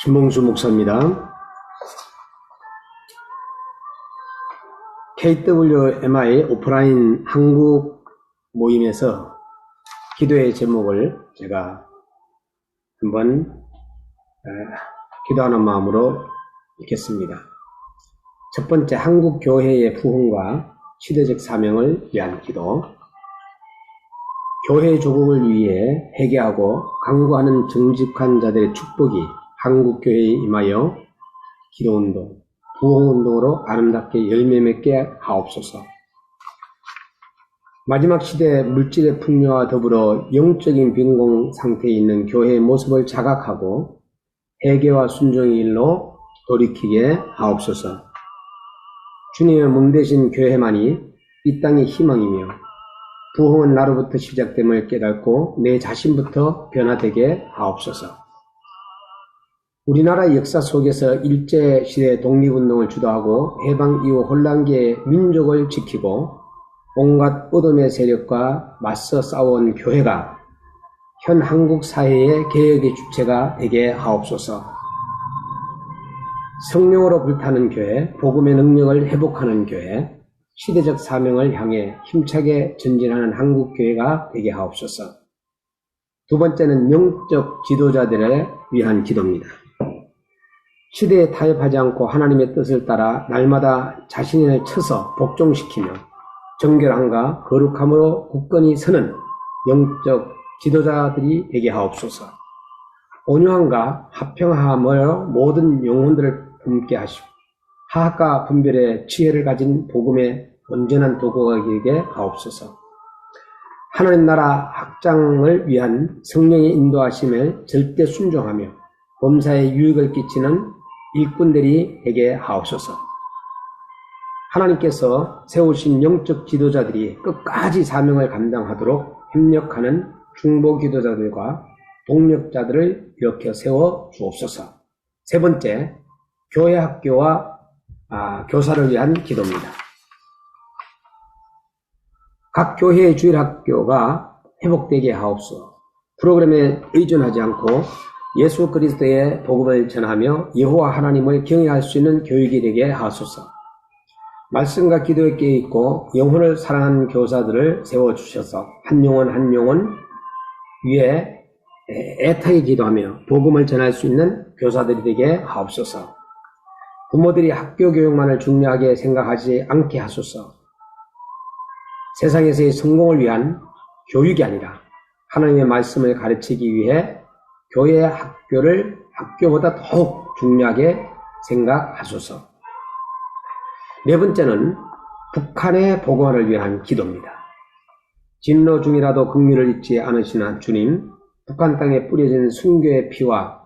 김홍수 목사입니다. KWMI 오프라인 한국 모임에서 기도의 제목을 제가 한번 기도하는 마음으로 읽겠습니다. 첫 번째, 한국 교회의 부흥과 시대적 사명을 위한 기도. 교회 조국을 위해 회개하고 강구하는 정직한 자들의 축복이 한국 교회에 임하여 기도운동, 부흥운동으로 아름답게 열매 맺게 하옵소서. 마지막 시대 물질의 풍요와 더불어 영적인 빈곤 상태에 있는 교회의 모습을 자각하고 회개와 순종의 일로 돌이키게 하옵소서. 주님의 몸되신 교회만이 이 땅의 희망이며 부흥은 나로부터 시작됨을 깨닫고 내 자신부터 변화되게 하옵소서. 우리나라의 역사 속에서 일제시대 독립운동을 주도하고 해방 이후 혼란기의 민족을 지키고 온갖 어둠의 세력과 맞서 싸워온 교회가 현 한국 사회의 개혁의 주체가 되게 하옵소서. 성령으로 불타는 교회, 복음의 능력을 회복하는 교회, 시대적 사명을 향해 힘차게 전진하는 한국 교회가 되게 하옵소서. 두 번째는 영적 지도자들을 위한 기도입니다. 시대에 타협하지 않고 하나님의 뜻을 따라 날마다 자신을 쳐서 복종시키며 정결함과 거룩함으로 굳건히 서는 영적 지도자들이 되게 하옵소서. 온유함과 화평함으로 모든 영혼들을 품게 하시고 하학과 분별의 지혜를 가진 복음의 온전한 도구가 되게 하옵소서. 하나님 나라 확장을 위한 성령의 인도하심을 절대 순종하며 범사에 유익을 끼치는 일꾼들이 되게 하옵소서. 하나님께서 세우신 영적 지도자들이 끝까지 사명을 감당하도록 협력하는 중보 기도자들과 동력자들을 일으켜 세워 주옵소서. 세 번째, 교회 학교와 교사를 위한 기도입니다. 각 교회의 주일학교가 회복되게 하옵소서. 프로그램에 의존하지 않고 예수 그리스도의 복음을 전하며 여호와 하나님을 경외할 수 있는 교육이 되게 하소서. 말씀과 기도에 깨어있고 영혼을 사랑하는 교사들을 세워주셔서 한 영혼 위에 애타게 기도하며 복음을 전할 수 있는 교사들이 되게 하옵소서. 부모들이 학교 교육만을 중요하게 생각하지 않게 하소서. 세상에서의 성공을 위한 교육이 아니라 하나님의 말씀을 가르치기 위해 교회 학교를 학교보다 더욱 중요하게 생각하소서. 네 번째는 북한의 복원을 위한 기도입니다. 진노 중이라도 긍휼을 잊지 않으시나 주님, 북한 땅에 뿌려진 순교의 피와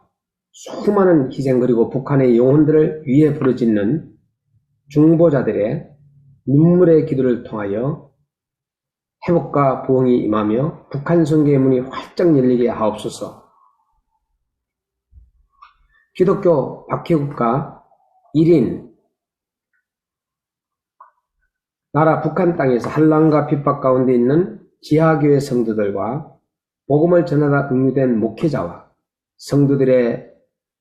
수많은 희생 그리고 북한의 영혼들을 위해 부르짖는 중보자들의 눈물의 기도를 통하여 회복과 부흥이 임하며 북한 선교의 문이 활짝 열리게 하옵소서. 기독교 박해국가 1인 나라 북한 땅에서 환난과 핍박 가운데 있는 지하교회 성도들과 복음을 전하다 응유된 목회자와 성도들의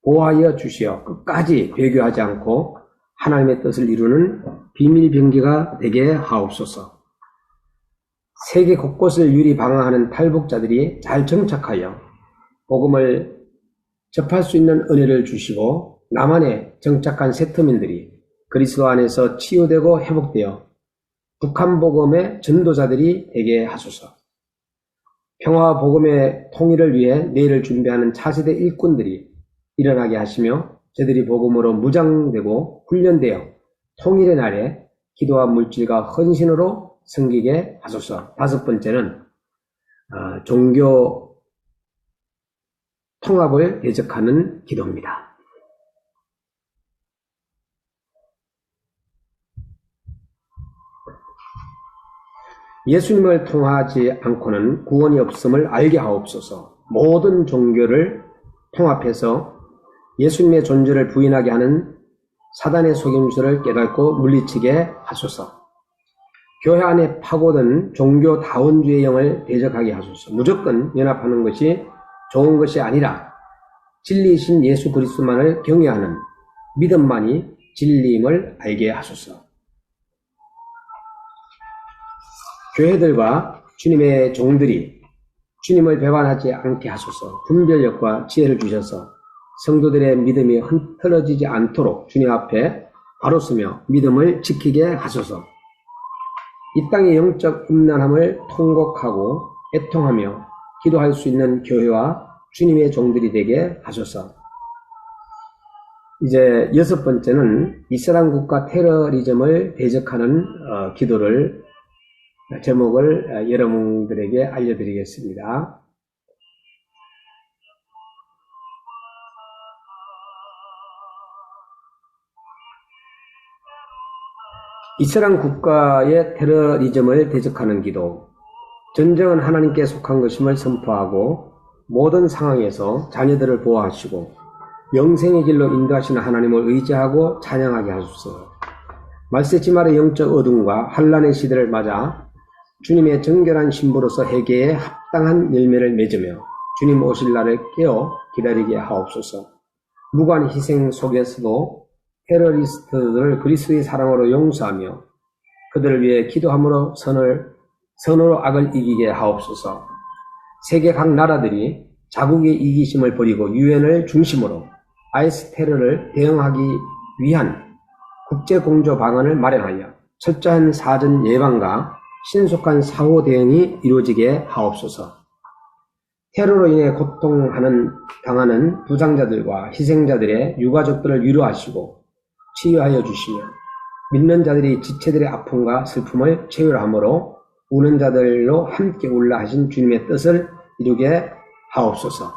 보호하여 주시어 끝까지 배교하지 않고 하나님의 뜻을 이루는 비밀 병기가 되게 하옵소서. 세계 곳곳을 유리 방황하는 탈북자들이 잘 정착하여 복음을 접할 수 있는 은혜를 주시고 남한에 정착한 세터민들이 그리스도 안에서 치유되고 회복되어 북한 복음의 전도자들이 되게 하소서. 평화와 복음의 통일을 위해 내일을 준비하는 차세대 일꾼들이 일어나게 하시며 저들이 복음으로 무장되고 훈련되어 통일의 날에 기도와 물질과 헌신으로 섬기게 하소서. 다섯 번째는 종교 통합을 대적하는 기도입니다. 예수님을 통하지 않고는 구원이 없음을 알게 하옵소서. 모든 종교를 통합해서 예수님의 존재를 부인하게 하는 사단의 속임수를 깨닫고 물리치게 하소서. 교회 안에 파고든 종교 다원주의 영을 대적하게 하소서. 무조건 연합하는 것이 좋은 것이 아니라 진리이신 예수 그리스도만을 경외하는 믿음만이 진리임을 알게 하소서. 교회들과 주님의 종들이 주님을 배반하지 않게 하소서. 분별력과 지혜를 주셔서 성도들의 믿음이 흐트러지지 않도록 주님 앞에 바로 서며 믿음을 지키게 하소서. 이 땅의 영적 음란함을 통곡하고 애통하며 기도할 수 있는 교회와 주님의 종들이 되게 하소서. 이제 6번째는 이슬람 국가 테러리즘을 대적하는 기도를 제목을 여러분들에게 알려드리겠습니다. 이슬람 국가의 테러리즘을 대적하는 기도. 전쟁은 하나님께 속한 것임을 선포하고 모든 상황에서 자녀들을 보호하시고 영생의 길로 인도하시는 하나님을 의지하고 찬양하게 하소서. 말세지말의 영적 어둠과 환란의 시대를 맞아 주님의 정결한 신부로서 회개에 합당한 열매를 맺으며 주님 오실 날을 깨어 기다리게 하옵소서. 무관 희생 속에서도 테러리스트들을 그리스도의 사랑으로 용서하며 그들을 위해 기도함으로 선으로 악을 이기게 하옵소서. 세계 각 나라들이 자국의 이기심을 버리고 유엔을 중심으로 IS 테러를 대응하기 위한 국제공조 방안을 마련하여 철저한 사전 예방과 신속한 사후 대응이 이루어지게 하옵소서. 테러로 인해 당하는 부상자들과 희생자들의 유가족들을 위로하시고 치유하여 주시며 믿는 자들이 지체들의 아픔과 슬픔을 채울함으로 우는 자들로 함께 울라 하신 주님의 뜻을 이루게 하옵소서.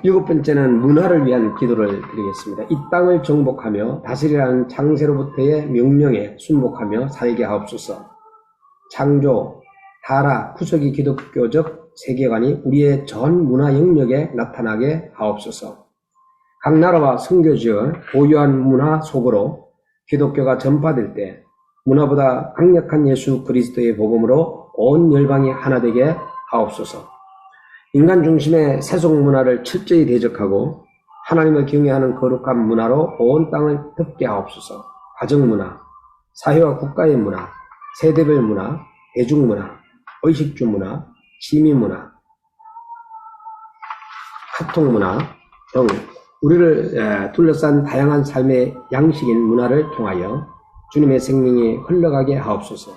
7번째는 문화를 위한 기도를 드리겠습니다. 이 땅을 정복하며 다스리라는 창세로부터의 명령에 순복하며 살게 하옵소서. 창조, 타락, 구속이 기독교적 세계관이 우리의 전 문화 영역에 나타나게 하옵소서. 각 나라와 선교지의 고유한 문화 속으로 기독교가 전파될 때 문화보다 강력한 예수 그리스도의 복음으로 온 열방이 하나 되게 하옵소서. 인간 중심의 세속 문화를 철저히 대적하고 하나님을 경외하는 거룩한 문화로 온 땅을 덮게 하옵소서. 가정문화, 사회와 국가의 문화, 세대별 문화, 대중문화, 의식주 문화, 시민문화, 카톡문화 등 우리를 둘러싼 다양한 삶의 양식인 문화를 통하여 주님의 생명이 흘러가게 하옵소서.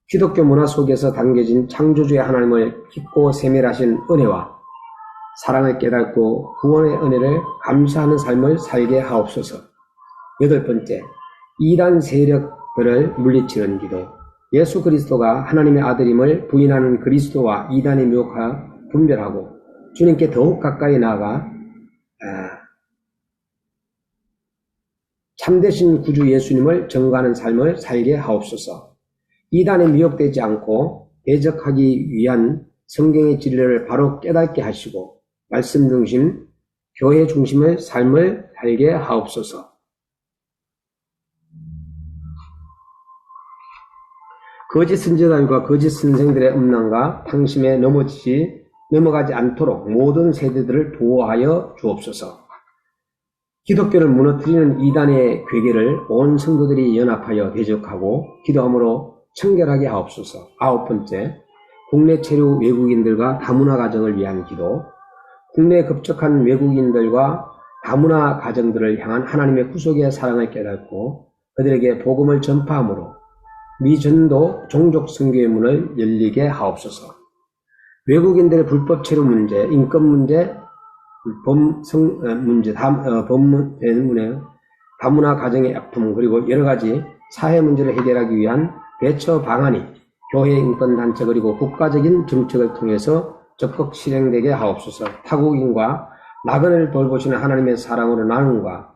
기독교 문화 속에서 담겨진 창조주의 하나님을 깊고 세밀하신 은혜와 사랑을 깨닫고 구원의 은혜를 감사하는 삶을 살게 하옵소서. 8번째, 이단 세력들을 물리치는 기도. 예수 그리스도가 하나님의 아들임을 부인하는 그리스도와 이단의 미혹과 분별하고 주님께 더욱 가까이 나아가 참되신 구주 예수님을 전가하는 삶을 살게 하옵소서. 이단에 미혹되지 않고 대적하기 위한 성경의 진리를 바로 깨닫게 하시고 말씀 중심, 교회 중심의 삶을 살게 하옵소서. 거짓 선지자들과 거짓 선생들의 음란과 탕심에 넘어가지 않도록 모든 세대들을 보호하여 주옵소서. 기독교를 무너뜨리는 이단의 괴계를 온 성도들이 연합하여 대적하고 기도함으로 청결하게 하옵소서. 9번째, 국내 체류 외국인들과 다문화 가정을 위한 기도. 국내에 급적한 외국인들과 다문화 가정들을 향한 하나님의 구속의 사랑을 깨닫고 그들에게 복음을 전파함으로 미전도 종족 선교의 문을 열리게 하옵소서. 외국인들의 불법 체류 문제, 인권 문제, 법문 때문에 다문화 가정의 아픔 그리고 여러 가지 사회 문제를 해결하기 위한 대처 방안이 교회 인권단체 그리고 국가적인 정책을 통해서 적극 실행되게 하옵소서. 타국인과 나그네를 돌보시는 하나님의 사랑으로 나눔과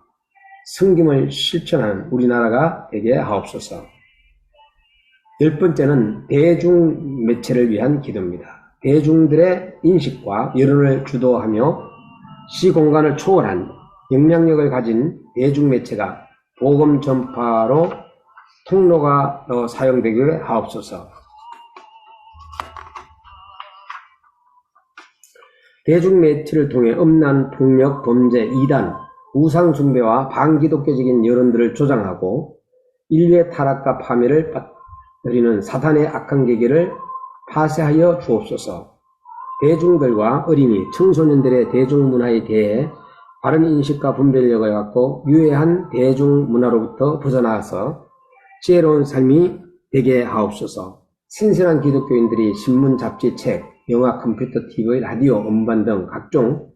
섬김을 실천하는 우리나라가 되게 하옵소서. 10번째는 대중 매체를 위한 기도입니다. 대중들의 인식과 여론을 주도하며 시공간을 초월한 영향력을 가진 대중매체가 복음 전파로 통로가 사용되게 하옵소서. 대중매체를 통해 음란, 폭력, 범죄, 이단, 우상숭배와 반기독교적인 여론들을 조장하고 인류의 타락과 파멸을 빠뜨리는 사탄의 악한 계계를 파쇄하여 주옵소서. 대중들과 어린이, 청소년들의 대중문화에 대해 바른 인식과 분별력을 갖고 유해한 대중문화로부터 벗어나서 지혜로운 삶이 되게 하옵소서. 신선한 기독교인들이 신문, 잡지, 책, 영화, 컴퓨터, TV, 라디오, 음반 등 각종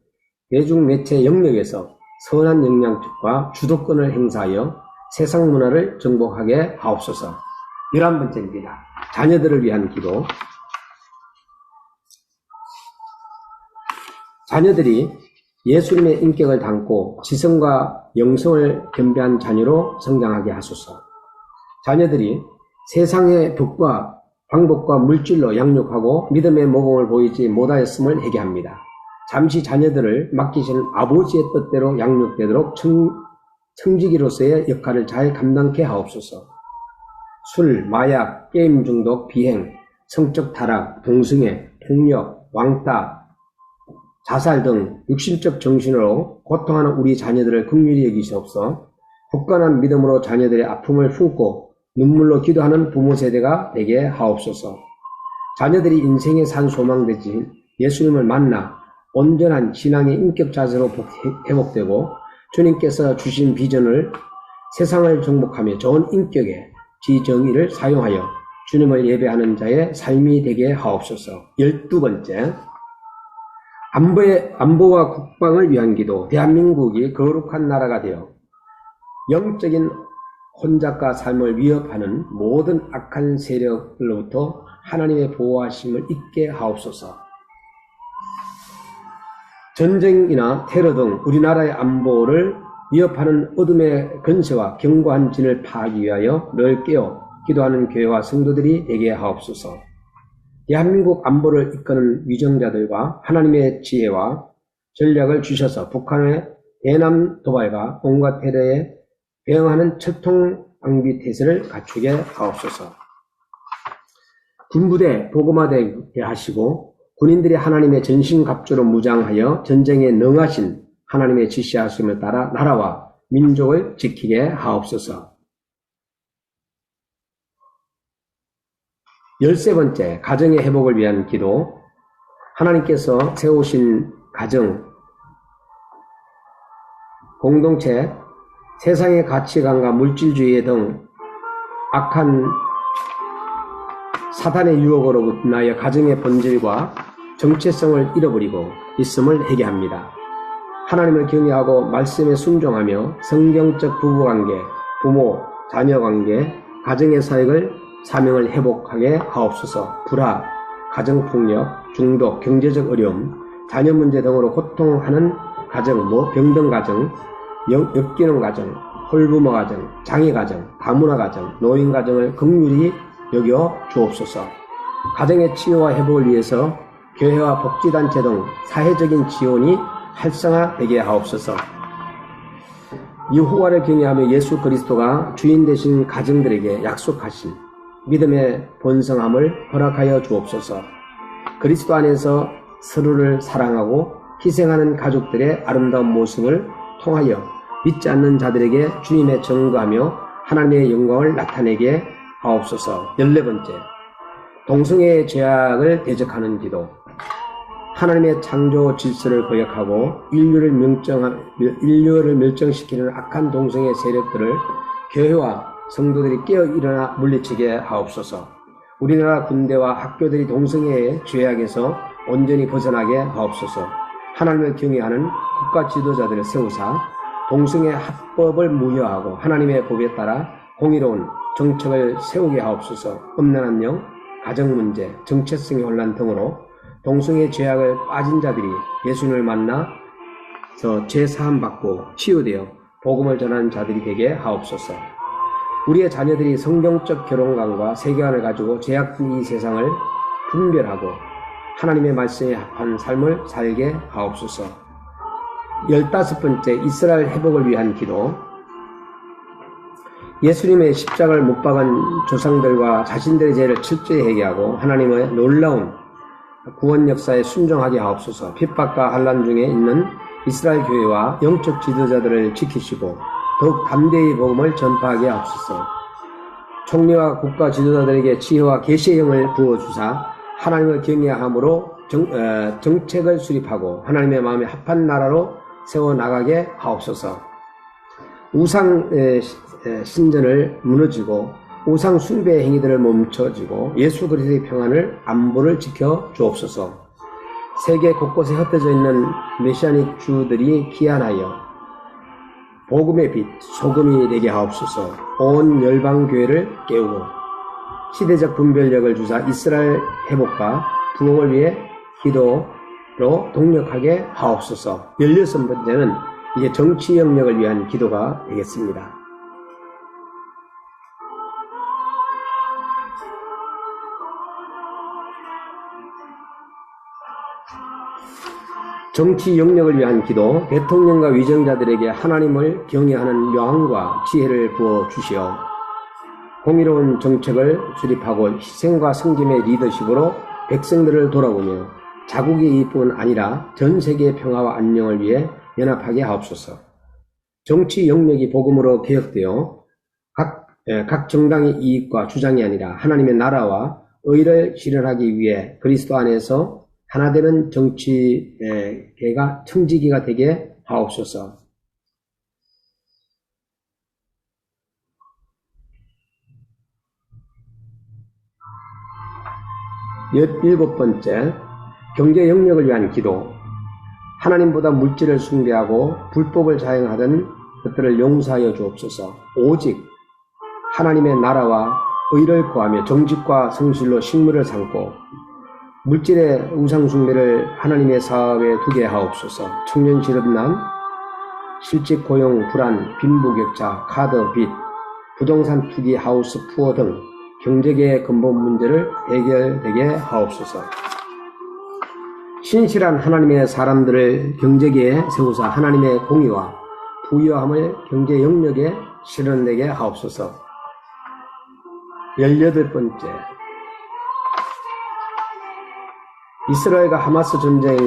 대중매체 영역에서 선한 영향력과 주도권을 행사하여 세상 문화를 정복하게 하옵소서. 11번째입니다. 자녀들을 위한 기도. 자녀들이 예수님의 인격을 담고 지성과 영성을 겸비한 자녀로 성장하게 하소서. 자녀들이 세상의 덕과 방법과 물질로 양육하고 믿음의 모범을 보이지 못하였음을 회개합니다. 잠시 자녀들을 맡기신 아버지의 뜻대로 양육되도록 청지기로서의 역할을 잘 감당케 하옵소서. 술, 마약, 게임 중독, 비행, 성적 타락, 동성애, 폭력, 왕따, 자살 등 육신적 정신으로 고통하는 우리 자녀들을 긍휼히 여기시옵소서. 굳건한 믿음으로 자녀들의 아픔을 품고 눈물로 기도하는 부모 세대가 되게 하옵소서. 자녀들이 인생의 산 소망되지 예수님을 만나 온전한 신앙의 인격 자세로 회복되고 주님께서 주신 비전을 세상을 정복하며 좋은 인격의 지정의를 사용하여 주님을 예배하는 자의 삶이 되게 하옵소서. 12번째, 안보와 국방을 위한 기도. 대한민국이 거룩한 나라가 되어 영적인 혼잡과 삶을 위협하는 모든 악한 세력들로부터 하나님의 보호하심을 잊게 하옵소서. 전쟁이나 테러 등 우리나라의 안보를 위협하는 어둠의 근세와 견고한 진을 파하기 위하여 늘 깨어 기도하는 교회와 성도들이 되게 하옵소서. 대한민국 안보를 이끄는 위정자들과 하나님의 지혜와 전략을 주셔서 북한의 대남 도발과 온갖 테러에 대응하는 철통방비 태세를 갖추게 하옵소서. 군부대 복음화되게 하시고 군인들이 하나님의 전신갑주로 무장하여 전쟁에 능하신 하나님의 지시하심을 따라 나라와 민족을 지키게 하옵소서. 13번째, 가정의 회복을 위한 기도. 하나님께서 세우신 가정, 공동체, 세상의 가치관과 물질주의 등 악한 사탄의 유혹으로 인하여 가정의 본질과 정체성을 잃어버리고 있음을 회개합니다. 하나님을 경외하고 말씀에 순종하며 성경적 부부관계, 부모, 자녀관계, 가정의 사명을 회복하게 하옵소서. 불화, 가정폭력, 중독, 경제적 어려움, 자녀 문제 등으로 고통하는 가정, 병든 가정, 역기능 가정, 홀부모 가정, 장애 가정, 다문화 가정, 노인 가정을 긍휼히 여겨 주옵소서. 가정의 치유와 회복을 위해서 교회와 복지단체 등 사회적인 지원이 활성화되게 하옵소서. 여호와를 경외하며 예수 그리스도가 주인 되신 가정들에게 약속하신 믿음의 본성함을 허락하여 주옵소서. 그리스도 안에서 서로를 사랑하고 희생하는 가족들의 아름다운 모습을 통하여 믿지 않는 자들에게 주님의 증거하며 하나님의 영광을 나타내게 하옵소서. 14번째, 동성애의 죄악을 대적하는 기도. 하나님의 창조 질서를 거역하고 인류를 멸종시키는 악한 동성애 세력들을 교회와 성도들이 깨어 일어나 물리치게 하옵소서. 우리나라 군대와 학교들이 동성애의 죄악에서 온전히 벗어나게 하옵소서. 하나님을 경외하는 국가 지도자들을 세우사 동성애 합법을 무효하고 하나님의 법에 따라 공의로운 정책을 세우게 하옵소서. 음란한 영, 가정 문제, 정체성의 혼란 등으로 동성애 죄악을 빠진 자들이 예수님을 만나 죄 사함 받고 치유되어 복음을 전하는 자들이 되게 하옵소서. 우리의 자녀들이 성경적 결혼관과 세계관을 가지고 죄악된 이 세상을 분별하고 하나님의 말씀에 합한 삶을 살게 하옵소서. 15번째, 이스라엘 회복을 위한 기도. 예수님의 십자가를 못 박은 조상들과 자신들의 죄를 철저히 회개하고 하나님의 놀라운 구원 역사에 순종하게 하옵소서. 핍박과 환난 중에 있는 이스라엘 교회와 영적 지도자들을 지키시고 더욱 담대히 복음을 전파하게 하옵소서. 총리와 국가 지도자들에게 지혜와 계시의 영을 부어주사 하나님을 경외함으로 정책을 수립하고 하나님의 마음에 합한 나라로 세워나가게 하옵소서. 우상 신전을 무너지고 우상 숭배 행위들을 멈춰지고 예수 그리스도의 평안을 안보를 지켜 주옵소서. 세계 곳곳에 흩어져 있는 메시아닉 주들이 기한하여 복음의 빛, 소금이 되게 하옵소서. 온 열방 교회를 깨우고 시대적 분별력을 주사 이스라엘 회복과 부흥을 위해 기도로 동력하게 하옵소서. 16번째는 이제 정치 영역을 위한 기도가 되겠습니다. 정치 영역을 위한 기도, 대통령과 위정자들에게 하나님을 경외하는 명함과 지혜를 부어 주시어 공의로운 정책을 수립하고 희생과 섬김의 리더십으로 백성들을 돌아보며 자국의 이익뿐 아니라 전 세계의 평화와 안녕을 위해 연합하게 하옵소서. 정치 영역이 복음으로 개혁되어 각 정당의 이익과 주장이 아니라 하나님의 나라와 의를 실현하기 위해 그리스도 안에서 하나되는 정치계가 청지기가 되게 하옵소서. 일곱 번째, 경제 영역을 위한 기도. 하나님보다 물질을 숭배하고 불법을 자행하던 것들을 용서하여 주옵소서. 오직 하나님의 나라와 의를 구하며 정직과 성실로 식물을 삼고 물질의 우상 숭배를 하나님의 사업에 두게 하옵소서. 청년 실업난, 실직 고용 불안, 빈부격차, 카드 빚, 부동산 투기, 하우스 푸어 등 경제계의 근본 문제를 해결되게 하옵소서. 신실한 하나님의 사람들을 경제계에 세우사 하나님의 공의와 부유함을 경제 영역에 실현되게 하옵소서. 18번째, 이스라엘과 하마스 전쟁이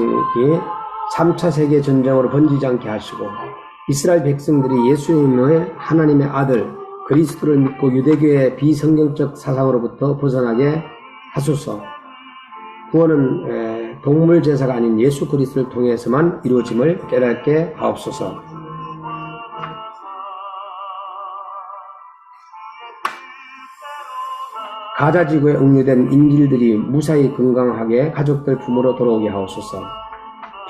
3차 세계 전쟁으로 번지지 않게 하시고 이스라엘 백성들이 예수님의 하나님의 아들 그리스도를 믿고 유대교의 비성경적 사상으로부터 벗어나게 하소서. 구원은 동물 제사가 아닌 예수 그리스도를 통해서만 이루어짐을 깨닫게 하옵소서. 가자 지구에 억류된 인질들이 무사히 건강하게 가족들 품으로 돌아오게 하옵소서.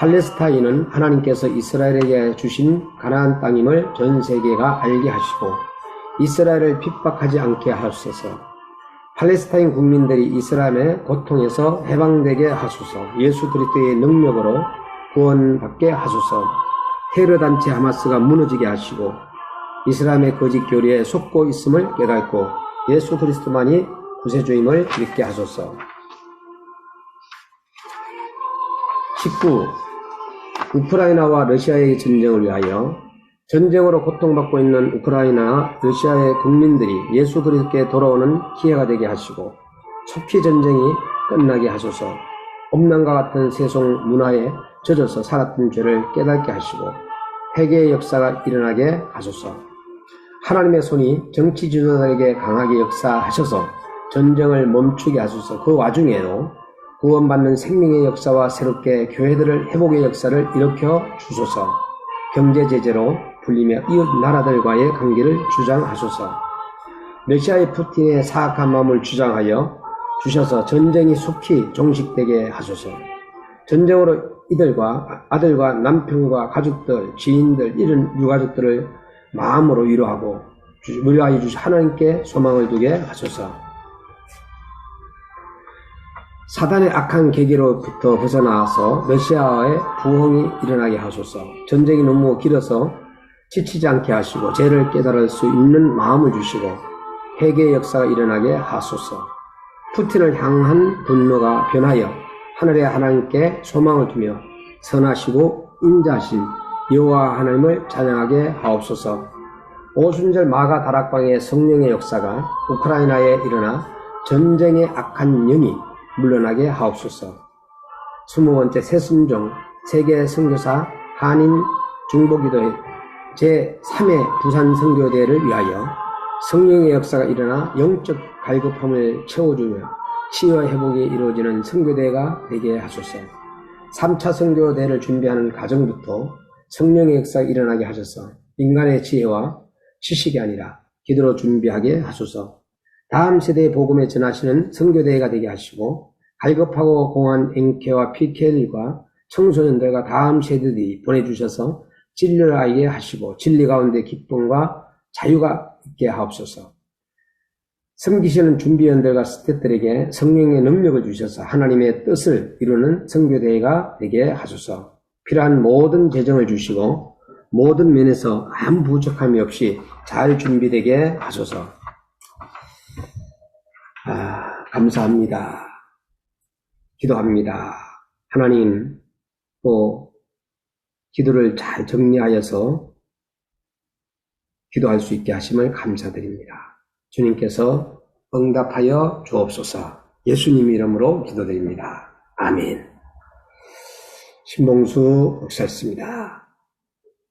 팔레스타인은 하나님께서 이스라엘에게 주신 가나안 땅임을 전 세계가 알게 하시고 이스라엘을 핍박하지 않게 하소서. 팔레스타인 국민들이 이스라엘의 고통에서 해방되게 하소서. 예수 그리스도의 능력으로 구원받게 하소서. 테러단체 하마스가 무너지게 하시고 이스라엘의 거짓 교리에 속고 있음을 깨닫고 예수 그리스도만이 구세주임을 믿게 하소서. 19. 우크라이나와 러시아의 전쟁을 위하여 전쟁으로 고통받고 있는 우크라이나, 러시아의 국민들이 예수 그리스도께 돌아오는 기회가 되게 하시고 속히 전쟁이 끝나게 하소서. 엄난과 같은 세속 문화에 젖어서 살았던 죄를 깨닫게 하시고 회개의 역사가 일어나게 하소서. 하나님의 손이 정치 지도자에게 강하게 역사하셔서 전쟁을 멈추게 하소서. 그 와중에도 구원받는 생명의 역사와 새롭게 교회들을 회복의 역사를 일으켜 주소서. 경제 제재로 불리며 이웃 나라들과의 관계를 주장하소서. 러시아의 푸틴의 사악한 마음을 주장하여 주셔서 전쟁이 속히 종식되게 하소서. 전쟁으로 이들과 아들과 남편과 가족들, 지인들, 이런 유가족들을 마음으로 위로하고 위로하여 주시 하나님께 소망을 두게 하소서. 사단의 악한 계기로부터 벗어나와서 러시아의 부흥이 일어나게 하소서. 전쟁이 너무 길어서 지치지 않게 하시고 죄를 깨달을 수 있는 마음을 주시고 회개의 역사가 일어나게 하소서. 푸틴을 향한 분노가 변하여 하늘의 하나님께 소망을 두며 선하시고 인자하신 여호와 하나님을 찬양하게 하옵소서. 오순절 마가 다락방의 성령의 역사가 우크라이나에 일어나 전쟁의 악한 영이 물러나게 하옵소서. 20번째 새순종 세계 선교사 한인 중보기도회 제3회 부산 선교대회를 위하여 성령의 역사가 일어나 영적 갈급함을 채워주며 치유와 회복이 이루어지는 선교대회가 되게 하소서. 3차 선교대회를 준비하는 과정부터 성령의 역사가 일어나게 하셔서 인간의 지혜와 지식이 아니라 기도로 준비하게 하소서. 다음 세대의 복음에 전하시는 선교대회가 되게 하시고 갈급하고 공한 앵케와 PK들과 청소년들과 다음 세대들이 보내주셔서 진리를 알게 하시고 진리 가운데 기쁨과 자유가 있게 하옵소서. 섬기시는 준비위원들과 스태프들에게 성령의 능력을 주셔서 하나님의 뜻을 이루는 선교대회가 되게 하소서. 필요한 모든 재정을 주시고 모든 면에서 아무 부족함이 없이 잘 준비되게 하소서. 감사합니다. 기도합니다. 하나님, 또 기도를 잘 정리하여서 기도할 수 있게 하심을 감사드립니다. 주님께서 응답하여 주옵소서. 예수님 이름으로 기도드립니다. 아멘. 신봉수 목사였습니다.